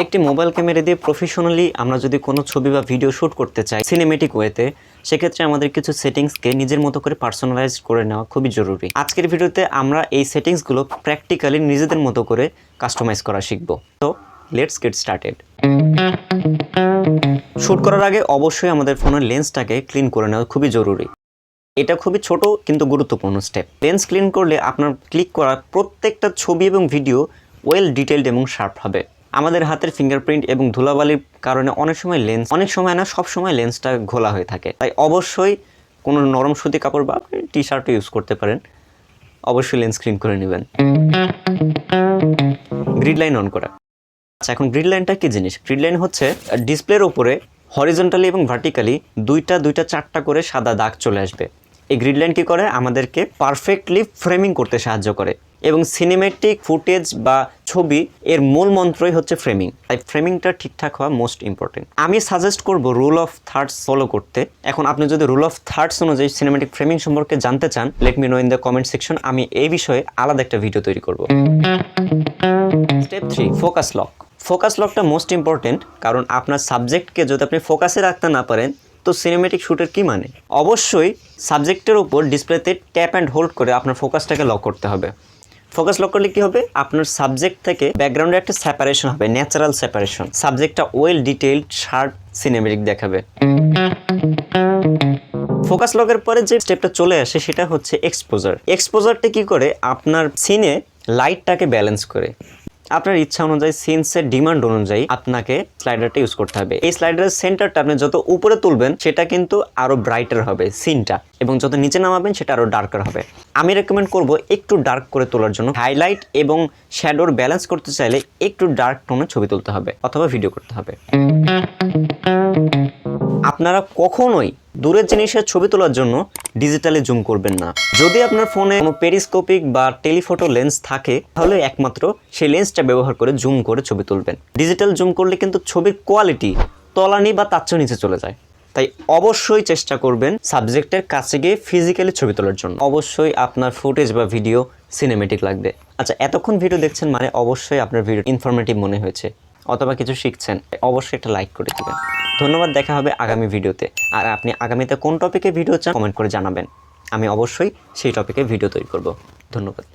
একটি mobile camera দিয়ে professionally আমরা যদি কোনো ছবি বা ভিডিও শ্যুট করতে চাই সিনেমেটিক ওয়েতে, সেক্ষেত্রে আমাদের কিছু সেটিংসকে নিজের মতো করে পার্সোনালাইজ করে নেওয়া খুবই জরুরি। আজকের ভিডিওতে আমরা এই সেটিংসগুলো প্র্যাকটিক্যালি নিজেদের মতো করে কাস্টমাইজ করা শিখব। তো লেটস গেট স্টার্টেড। শ্যুট করার আগে অবশ্যই আমাদের ফোনের লেন্সটাকে ক্লিন করে নেওয়া খুবই জরুরি। এটা খুবই ছোট কিন্তু গুরুত্বপূর্ণ স্টেপ। লেন্স ক্লিন করলে আপনার ক্লিক করা প্রত্যেকটা ছবি এবং ভিডিও ওয়েল ডিটেইলড এবং শার্প হবে। আমাদের হাতের ফিঙ্গারপ্রিন্ট এবং ধুলাবালির কারণে অনেক সময় না সব সময় লেন্সটা ঘোলা হয়ে থাকে। তাই অবশ্যই কোনো নরম সুতি কাপড় বা আপনি টি শার্টও ইউজ করতে পারেন, অবশ্যই লেন্স ক্লিন করে নেবেন। গ্রিড লাইন অন করা। আচ্ছা, এখন গ্রিড লাইনটা কি জিনিস? গ্রিড লাইন হচ্ছে ডিসপ্লের ওপরে হরিজন্টালি এবং ভার্টিক্যালি দুইটা চারটা করে সাদা দাগ চলে আসবে। এই গ্রিড লাইন কী করে? আমাদেরকে পারফেক্টলি ফ্রেমিং করতে সাহায্য করে এবং সিনেমেটিক ফুটেজ বা ছবি এর মূল মন্ত্রই হচ্ছে ফ্রেমিং। তাই ফ্রেমিংটা ঠিকঠাক হওয়া মোস্ট ইম্পর্টেন্ট। আমি সাজেস্ট করব রুল অফ থার্ডস ফলো করতে। এখন আপনি যদি রুল অফ থার্ডস অনুযায়ী সিনেমেটিক ফ্রেমিং সম্পর্কে জানতে চান, let me no in the comment section. আমি এই বিষয়ে আলাদা একটা ভিডিও তৈরি করব। Step 3, focus lock. ফোকাস লকটা মোস্ট ইম্পর্টেন্ট, কারণ আপনার সাবজেক্টকে যদি আপনি ফোকাসে রাখতে না পারেন তো সিনেমেটিক শ্যুটের কী মানে? অবশ্যই সাবজেক্টের উপর ডিসপ্লেতে ট্যাপ অ্যান্ড হোল্ড করে আপনার ফোকাসটাকে লক করতে হবে। ফোকাস লক করলে কী হবে? আপনার সাবজেক্ট থেকে ব্যাকগ্রাউন্ডে একটা সেপারেশন হবে, ন্যাচারাল সেপারেশন। সাবজেক্টটা ওয়েল ডিটেইলড শার্প সিনেমেটিক দেখাবে। ফোকাস লকের পরে যে স্টেপটা চলে আসে সেটা হচ্ছে এক্সপোজার। এক্সপোজারটা কী করে? আপনার সিনে লাইটটাকে ব্যালেন্স করে। আপনার ইচ্ছা অনুযায়ী, সিনসের ডিমান্ড অনুযায়ী আপনাকে স্লাইডারটা ইউজ করতে হবে। এই স্লাইডারের সেন্টারটা আপনি যত উপরে তুলবেন সেটা কিন্তু আরও ব্রাইটার হবে সিনটা, এবং যত নিচে নামাবেন সেটা আরও ডার্কার হবে। আমি রেকমেন্ড করব একটু ডার্ক করে তোলার জন্য। হাইলাইট এবং শ্যাডোর ব্যালেন্স করতে চাইলে একটু ডার্ক টোনে ছবি তুলতে হবে অথবা ভিডিও করতে হবে। আপনারা কখনোই দূরের জিনিসের ছবি তোলার জন্য ডিজিটালি জুম করবেন না। যদি আপনার ফোনে কোনো পেরিস্কোপিক বা টেলিফটো লেন্স থাকে তাহলে একমাত্র সেই লেন্সটা ব্যবহার করে জুম করে ছবি তুলবেন। ডিজিটাল জুম করলে কিন্তু ছবির কোয়ালিটি তলানি বা তার চেয়ে নিচে চলে যায়। তাই অবশ্যই চেষ্টা করবেন সাবজেক্টের কাছে গিয়ে ফিজিক্যালি ছবি তোলার জন্য। অবশ্যই আপনার ফুটেজ বা ভিডিও সিনেমেটিক লাগবে। আচ্ছা, এতক্ষণ ভিডিও দেখছেন মানে অবশ্যই আপনার ভিডিও ইনফরমেটিভ মনে হয়েছে অথবা কিছু শিখছেন। অবশ্যই একটা লাইক করে দিবেন। ধন্যবাদ, দেখা হবে আগামী ভিডিওতে। আর আপনি আগামীতে কোন টপিকে ভিডিও চান কমেন্ট করে জানাবেন, আমি অবশ্যই সেই টপিকে ভিডিও তৈরি করব। ধন্যবাদ।